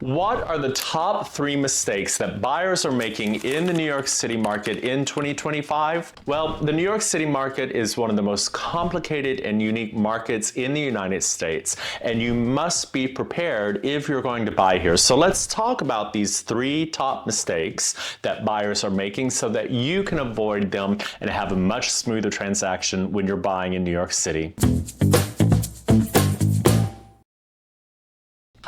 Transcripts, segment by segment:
What are the top 3 mistakes that buyers are making in the New York City market in 2025? Well, the New York City market is one of the most complicated and unique markets in the United States, and you must be prepared if you're going to buy here. So let's talk about these 3 top mistakes that buyers are making so that you can avoid them and have a much smoother transaction when you're buying in New York City.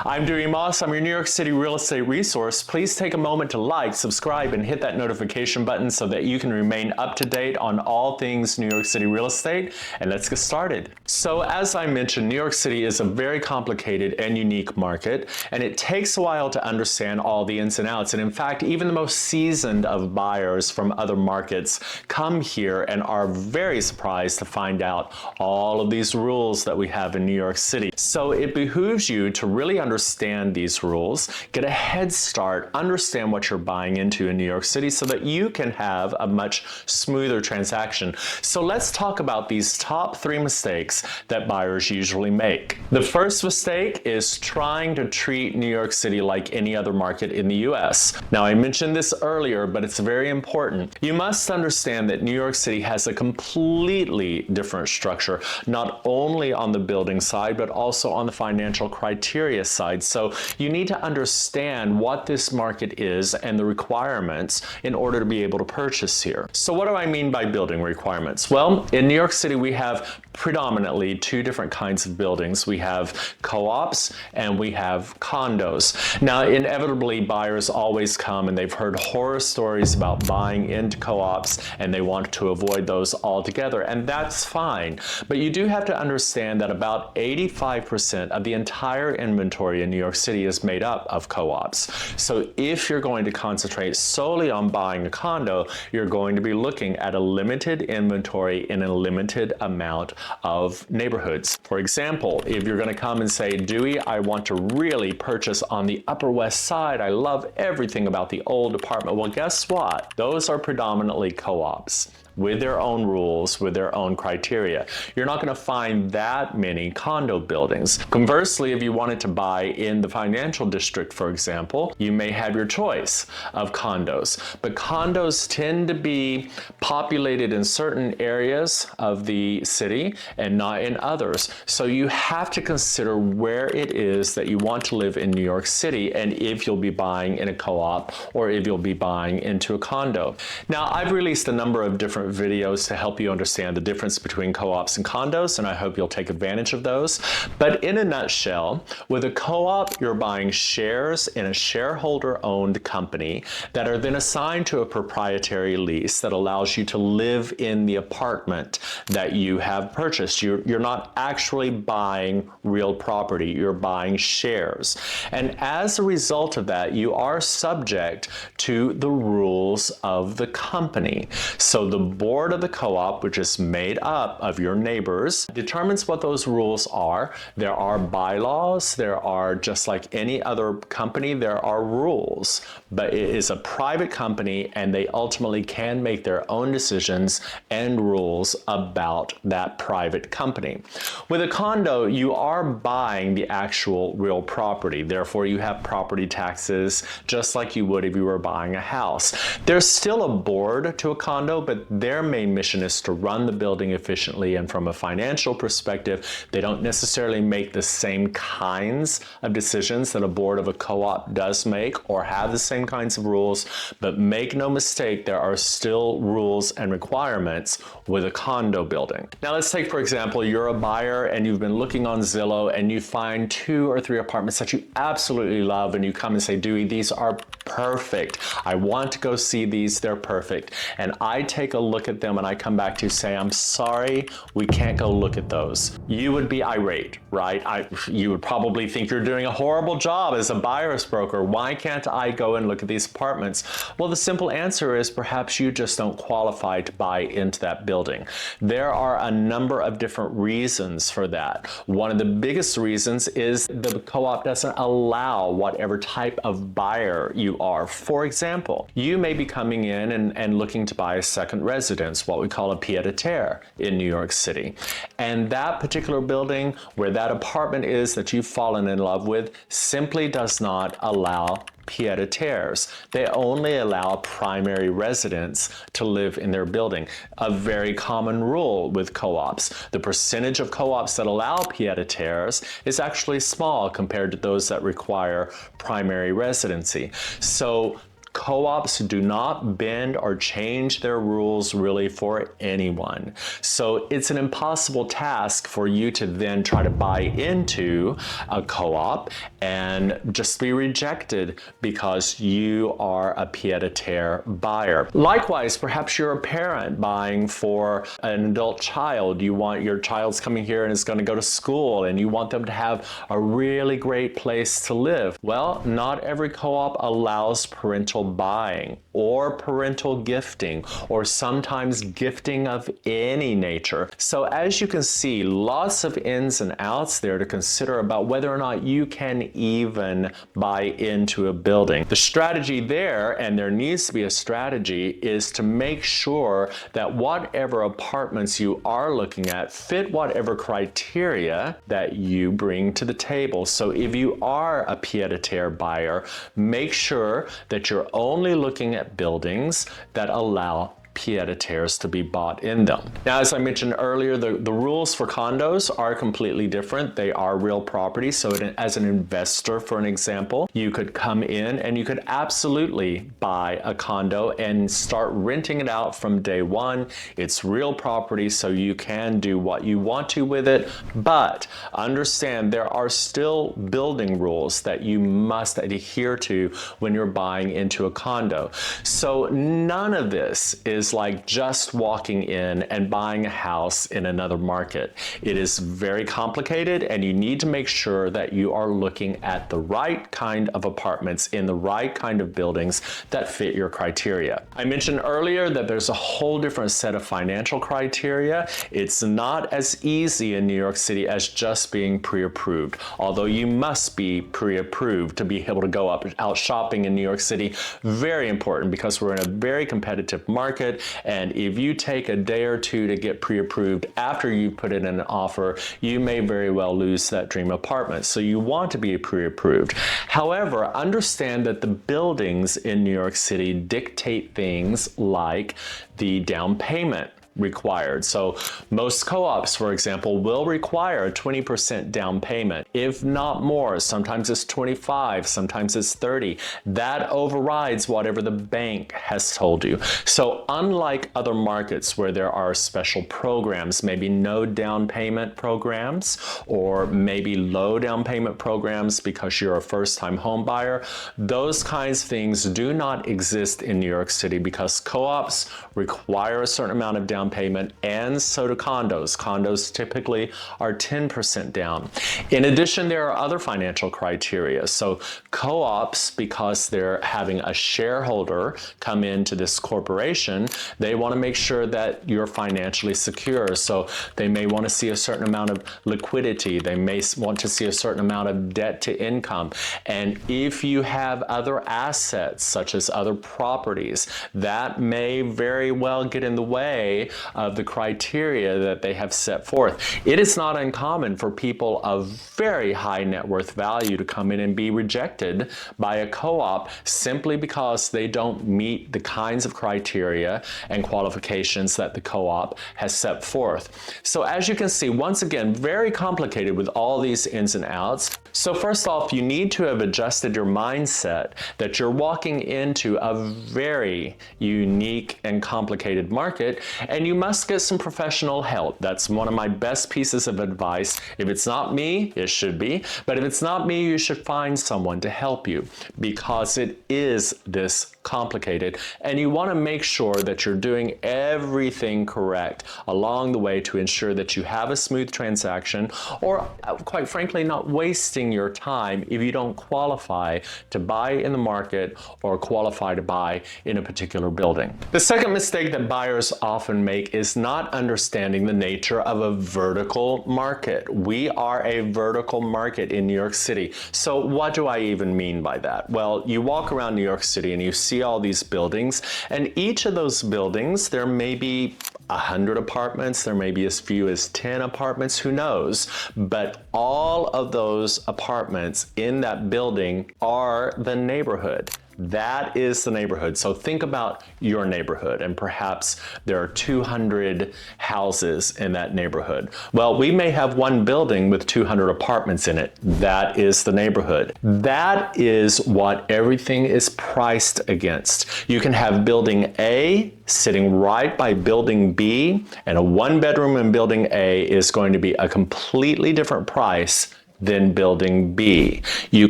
I'm Dewey Moss. I'm your New York City real estate resource. Please take a moment to like, subscribe, and hit that notification button so that you can remain up to date on all things New York City real estate. And let's get started. So as I mentioned, New York City is a very complicated and unique market, and it takes a while to understand all the ins and outs. And in fact, even the most seasoned of buyers from other markets come here and are very surprised to find out all of these rules that we have in New York City. So it behooves you to really understand these rules, get a head start, understand what you're buying into in New York City so that you can have a much smoother transaction. So let's talk about these top 3 mistakes that buyers usually make. The first mistake is trying to treat New York City like any other market in the US. Now, I mentioned this earlier, but it's very important. You must understand that New York City has a completely different structure, not only on the building side, but also on the financial criteria side. So you need to understand what this market is and the requirements in order to be able to purchase here. So what do I mean by building requirements? Well, in New York City, we have predominantly 2 different kinds of buildings. We have co-ops and we have condos. Now, inevitably, buyers always come and they've heard horror stories about buying into co-ops and they want to avoid those altogether, and that's fine. But you do have to understand that about 85% of the entire inventory in New York City is made up of co-ops. So if you're going to concentrate solely on buying a condo, you're going to be looking at a limited inventory in a limited amount of neighborhoods. For example, if you're going to come and say, Dewey, I want to really purchase on the Upper West Side. I love everything about the old apartment. Well, guess what? Those are predominantly co-ops with their own rules, with their own criteria. You're not going to find that many condo buildings. Conversely, if you wanted to buy in the financial district, for example, you may have your choice of condos. But condos tend to be populated in certain areas of the city and not in others. So you have to consider where it is that you want to live in New York City and if you'll be buying in a co-op or if you'll be buying into a condo. Now, I've released a number of different videos to help you understand the difference between co-ops and condos, and I hope you'll take advantage of those. But in a nutshell, with a co-op, you're buying shares in a shareholder-owned company that are then assigned to a proprietary lease that allows you to live in the apartment that you have purchased. You're not actually buying real property, you're buying shares. And as a result of that, you are subject to the rules of the company. So the board of the co-op, which is made up of your neighbors, determines what those rules are. There are bylaws. There are, just like any other company, there are rules. But it is a private company and they ultimately can make their own decisions and rules about that private company. With a condo, you are buying the actual real property. Therefore, you have property taxes just like you would if you were buying a house. There's still a board to a condo, but their main mission is to run the building efficiently, and from a financial perspective, they don't necessarily make the same kinds of decisions that a board of a co-op does make or have the same kinds of rules, but make no mistake, there are still rules and requirements with a condo building. Now let's take, for example, you're a buyer and you've been looking on Zillow and you find 2 or 3 apartments that you absolutely love and you come and say, Dewey, these are perfect. I want to go see these, they're perfect. And I take a look at them and I come back to say, I'm sorry, we can't go look at those. You would be irate, right? You would probably think you're doing a horrible job as a buyer's broker. Why can't I go and look at these apartments? Well, the simple answer is perhaps you just don't qualify to buy into that building. There are a number of different reasons for that. One of the biggest reasons is the co-op doesn't allow whatever type of buyer you are. For example, you may be coming in and looking to buy a second residence, what we call a pied-à-terre in New York City. And that particular building where that apartment is that you've fallen in love with simply does not allow pied-à-terres. They only allow primary residents to live in their building. A very common rule with co-ops. The percentage of co-ops that allow pied-à-terres is actually small compared to those that require primary residency. So co-ops do not bend or change their rules really for anyone. So it's an impossible task for you to then try to buy into a co-op and just be rejected because you are a pied-à-terre buyer. Likewise, perhaps you're a parent buying for an adult child. You want your child's coming here and is going to go to school and you want them to have a really great place to live. Well, not every co-op allows parental buying or parental gifting or sometimes gifting of any nature. So as you can see, lots of ins and outs there to consider about whether or not you can even buy into a building. The strategy there, and there needs to be a strategy, is to make sure that whatever apartments you are looking at fit whatever criteria that you bring to the table. So if you are a pied-à-terre buyer, make sure that you're only looking at buildings that allow pied-à-terres to be bought in them. Now, as I mentioned earlier, the rules for condos are completely different. They are real property. So as an investor, for an example, you could come in and you could absolutely buy a condo and start renting it out from day one. It's real property, so you can do what you want to with it. But understand there are still building rules that you must adhere to when you're buying into a condo. So none of this is like just walking in and buying a house in another market. It is very complicated, and you need to make sure that you are looking at the right kind of apartments in the right kind of buildings that fit your criteria. I mentioned earlier that there's a whole different set of financial criteria. It's not as easy in New York City as just being pre-approved, although you must be pre-approved to be able to go out shopping in New York City. Very important, because we're in a very competitive market. And if you take a day or two to get pre-approved after you put in an offer, you may very well lose that dream apartment. So you want to be pre-approved. However, understand that the buildings in New York City dictate things like the down payment required. So most co-ops, for example, will require a 20% down payment, if not more. Sometimes it's 25, sometimes it's 30. That overrides whatever the bank has told you. So unlike other markets where there are special programs, maybe no down payment programs, or maybe low down payment programs because you're a first-time home buyer, those kinds of things do not exist in New York City because co-ops require a certain amount of down payment, and so do condos. Condos typically are 10% down. In addition, there are other financial criteria. So co-ops, because they're having a shareholder come into this corporation, they want to make sure that you're financially secure. So they may want to see a certain amount of liquidity. They may want to see a certain amount of debt to income. And if you have other assets, such as other properties, that may very well get in the way of the criteria that they have set forth. It is not uncommon for people of very high net worth value to come in and be rejected by a co-op simply because they don't meet the kinds of criteria and qualifications that the co-op has set forth. So as you can see, once again, very complicated with all these ins and outs. So first off, you need to have adjusted your mindset that you're walking into a very unique and complicated market, and you must get some professional help. That's one of my best pieces of advice. If it's not me, it should be, but if it's not me, you should find someone to help you, because it is this complicated, and you want to make sure that you're doing everything correct along the way to ensure that you have a smooth transaction, or quite frankly, not wasting your time if you don't qualify to buy in the market or qualify to buy in a particular building. The second mistake that buyers often make is not understanding the nature of a vertical market. We are a vertical market in New York City. So what do I even mean by that? Well, you walk around New York City and you see all these buildings, and each of those buildings, there may be 100 apartments, there may be as few as 10 apartments, who knows? But all of those apartments in that building are the neighborhood. That is the neighborhood. So think about your neighborhood, and perhaps there are 200 houses in that neighborhood. Well, we may have one building with 200 apartments in it. That is the neighborhood. That is what everything is priced against. You can have building A sitting right by building B, and a one bedroom in building A is going to be a completely different price than building B. You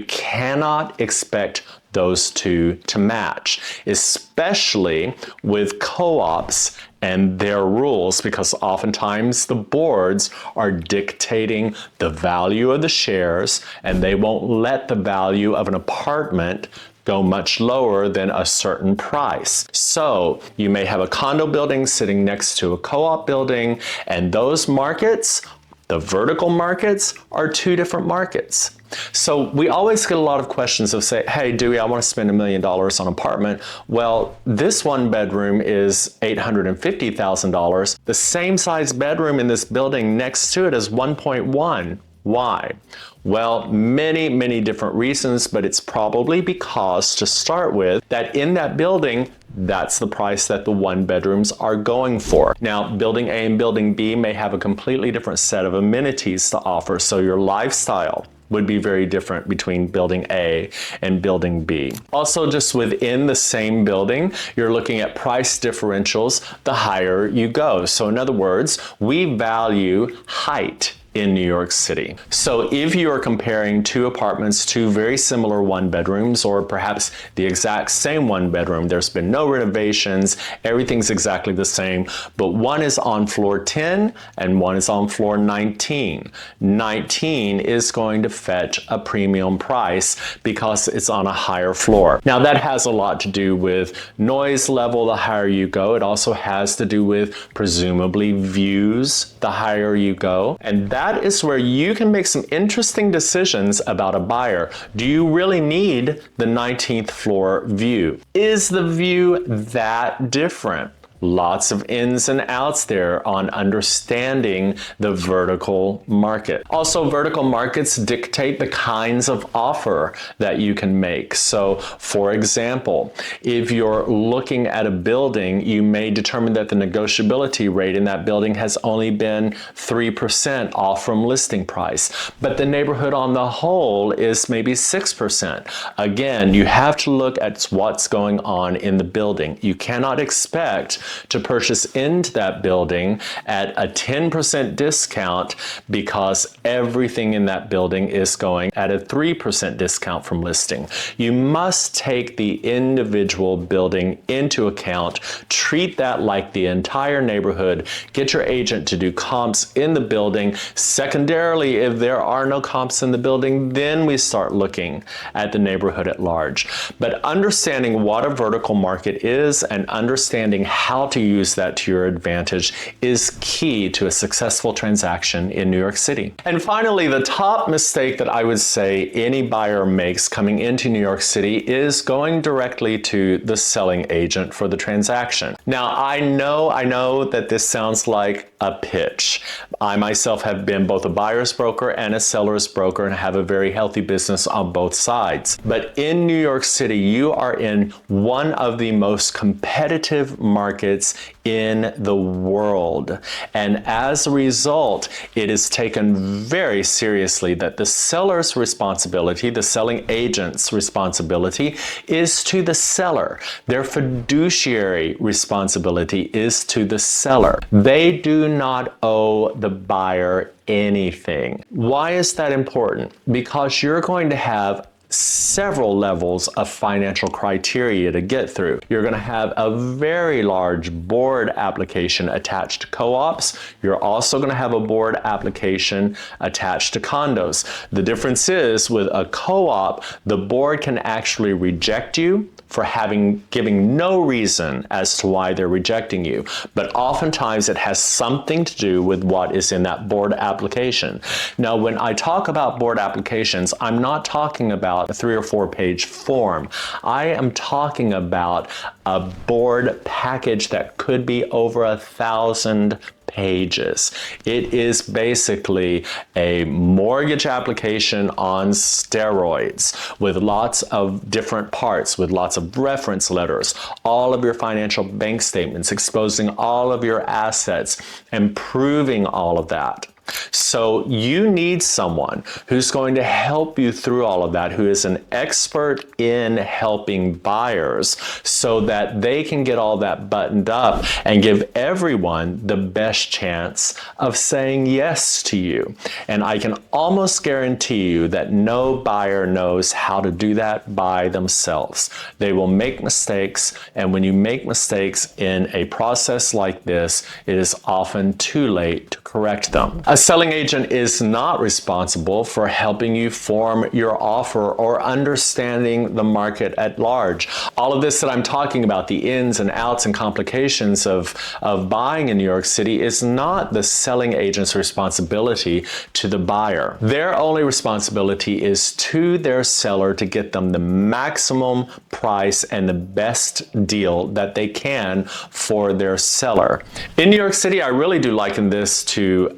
cannot expect those two to match, especially with co-ops and their rules, because oftentimes the boards are dictating the value of the shares, and they won't let the value of an apartment go much lower than a certain price. So you may have a condo building sitting next to a co-op building, and those markets, the vertical markets, are two different markets. So we always get a lot of questions of say, hey, Dewey, I want to spend $1 million on an apartment. Well, this one bedroom is $850,000. The same size bedroom in this building next to it is 1.1. Why? Well, many different reasons, but it's probably because, to start with, that in that building, that's the price that the one bedrooms are going for. Now, building A and building B may have a completely different set of amenities to offer, so your lifestyle would be very different between building A and building B. Also, just within the same building, you're looking at price differentials the higher you go. So in other words, we value height in New York City. So if you are comparing two apartments, two very similar one bedrooms, or perhaps the exact same one bedroom, there's been no renovations, everything's exactly the same, but one is on floor 10 and one is on floor 19. 19 is going to fetch a premium price because it's on a higher floor. Now that has a lot to do with noise level the higher you go. It also has to do with presumably views the higher you go. And that is where you can make some interesting decisions about a buyer. Do you really need the 19th floor view? Is the view that different? Lots of ins and outs there on understanding the vertical market. Also, vertical markets dictate the kinds of offer that you can make. So, for example, if you're looking at a building, you may determine that the negotiability rate in that building has only been 3% off from listing price, but the neighborhood on the whole is maybe 6%. Again, you have to look at what's going on in the building. You cannot expect to purchase into that building at a 10% discount because everything in that building is going at a 3% discount from listing. You must take the individual building into account, treat that like the entire neighborhood, get your agent to do comps in the building. Secondarily, if there are no comps in the building, then we start looking at the neighborhood at large. But understanding what a vertical market is and understanding how to use that to your advantage is key to a successful transaction in New York City. And finally, the top mistake that I would say any buyer makes coming into New York City is going directly to the selling agent for the transaction. Now, I know that this sounds like a pitch. I myself have been both a buyer's broker and a seller's broker and have a very healthy business on both sides. But in New York City, you are in one of the most competitive markets in the world. And as a result, it is taken very seriously that the seller's responsibility, the selling agent's responsibility, is to the seller. Their fiduciary responsibility is to the seller. They do not owe the buyer anything. Why is that important? Because you're going to have several levels of financial criteria to get through. You're going to have a very large board application attached to co-ops. You're also going to have a board application attached to condos. The difference is with a co-op, the board can actually reject you for giving no reason as to why they're rejecting you. But oftentimes it has something to do with what is in that board application. Now, when I talk about board applications, I'm not talking about a 3 or 4 page form. I am talking about a board package that could be over 1,000 pages. It is basically a mortgage application on steroids with lots of different parts, with lots of reference letters, all of your financial bank statements, exposing all of your assets and proving all of that. So you need someone who's going to help you through all of that, who is an expert in helping buyers so that they can get all that buttoned up and give everyone the best chance of saying yes to you. And I can almost guarantee you that no buyer knows how to do that by themselves. They will make mistakes, and when you make mistakes in a process like this, it is often too late to correct them. A selling agent is not responsible for helping you form your offer or understanding the market at large. All of this that I'm talking about, the ins and outs and complications of buying in New York City, is not the selling agent's responsibility to the buyer. Their only responsibility is to their seller to get them the maximum price and the best deal that they can for their seller. In New York City, I really do liken this to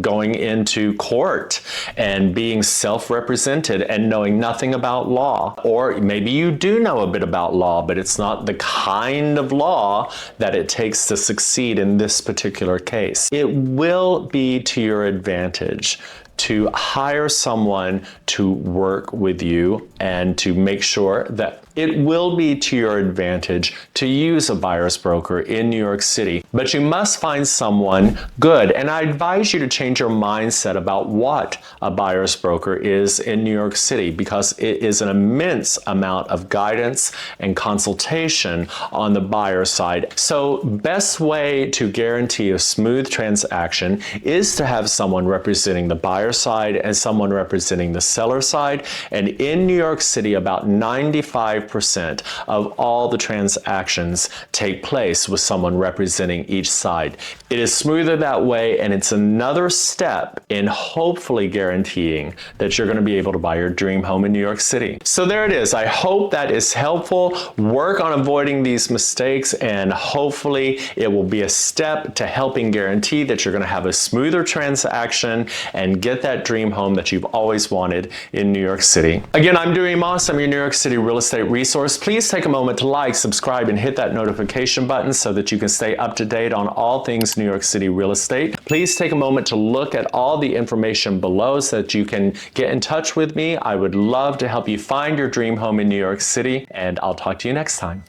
going into court and being self-represented and knowing nothing about law. Or maybe you do know a bit about law, but it's not the kind of law that it takes to succeed in this particular case. It will be to your advantage to hire someone to work with you and to make sure that it will be to your advantage to use a buyer's broker in New York City, but you must find someone good. And I advise you to change your mindset about what a buyer's broker is in New York City, because it is an immense amount of guidance and consultation on the buyer side. So best way to guarantee a smooth transaction is to have someone representing the buyer side and someone representing the seller side. And in New York City, about 95% of all the transactions take place with someone representing each side. It is smoother that way, and it's another step in hopefully guaranteeing that you're going to be able to buy your dream home in New York City. So there it is. I hope that is helpful. Work on avoiding these mistakes, and hopefully it will be a step to helping guarantee that you're going to have a smoother transaction and get that dream home that you've always wanted in New York City. Again, I'm Dewey Moss. I'm your New York City real estate resource. Please take a moment to like, subscribe, and hit that notification button so that you can stay up to date on all things New York City real estate. Please take a moment to look at all the information below so that you can get in touch with me. I would love to help you find your dream home in New York City, and I'll talk to you next time.